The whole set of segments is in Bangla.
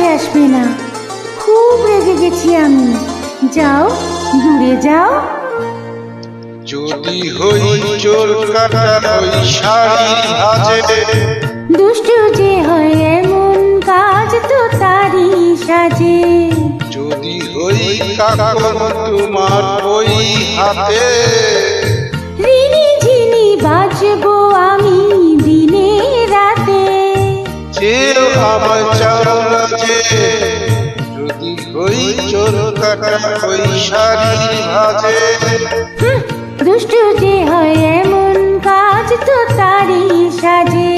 কাছে আসবে না, খুব রেগে গেছি আমি। যাও, দূরে যাও। যদি হই চোর কাটা ওই শাড়ি ভাজে, দুষ্টু যে হয় এমন কাজ তো তারই সাজে। যদি হই কাকন তোমার ওই হাতে, রিনি ঝিনি বাজবো আমি দিনে রাতে। যেও আমার চাও না যে, যদি হই চোর কাটা ওই শাড়ি ভাজে। দুষ্টু যে হয় এমন কাজ তো তারই সাজে।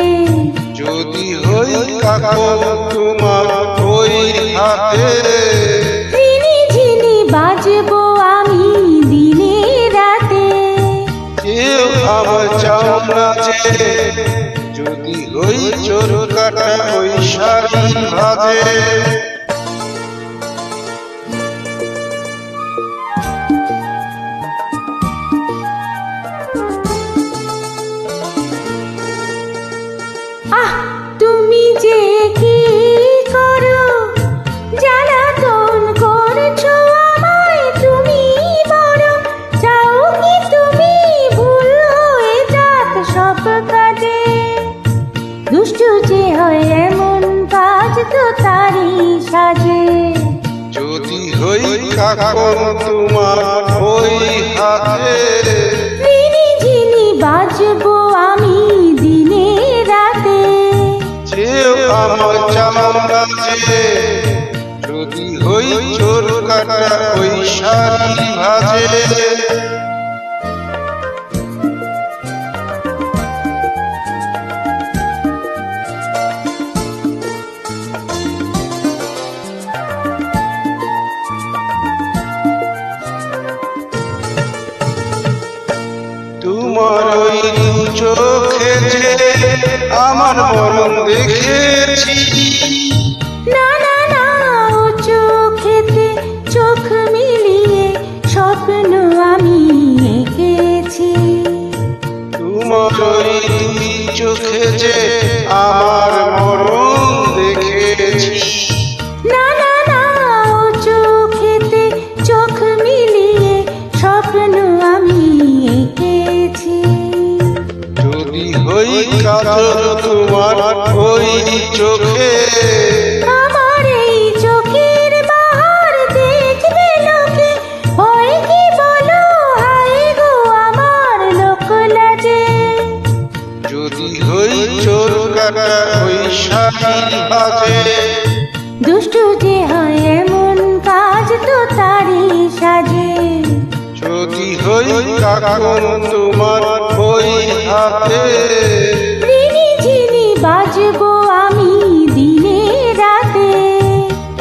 যদি হই কাকন তোমার ওই হাতে, রিনি ঝিনি বাজবো আমি দিনে রাতে। কেউ আমার চাও না যে, যদি হই চোর কাটা ওই শাড়ি ভাজে। আহ, তুমি যে কি করো, জ্বালাতন করছো আমায় তুমি বড়। চাও কি তুমি ভুল হয়ে যাক সব কাজে। দুষ্টু যে হয় এমন কাজ তো তারই সাজে। যদি হই কাকন তোমার ওই হাতে, রিনি ঝিনি বাজবো আমি দিনে রাতে। কেউ আমার চাও না যে, যদি হই চোর কাটা ওই শাড়ি ভাজে। তোমার ওই দু চোখে যে আমার মরণ দেখেছি, না না না, ও চোখেতে চোখ মিলিয়ে স্বপ্ন আমি এঁকেছি। তোমার ওই দুই চোখে যে আমার মরণ দেখেছি। না না না, ও চোখেতে চোখ মিলিয়ে স্বপ্ন আমি এঁকেছি। যদি হই কাজল তোমার ওই চোখে, আমার এই চোখের বাহার দেখবে লোকে, হয় কি বলো হায় গো আমার লোক লাজে। যদি হই চোর কাটা ওই শাড়ি ভাজে। দুষ্টু যে হয় এমন কাজ তো তারই সাজে। যদি হই কাকন তোমার ওই হাতে, রিনি ঝিনি বাজবো আমি দিনে রাতে।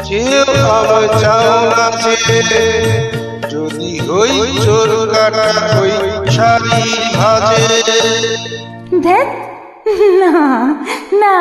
কেউ আমার চাও না যে, যদি হই চোর কাটা ওই শাড়ি ভাজে। ধ্যাৎ, না না।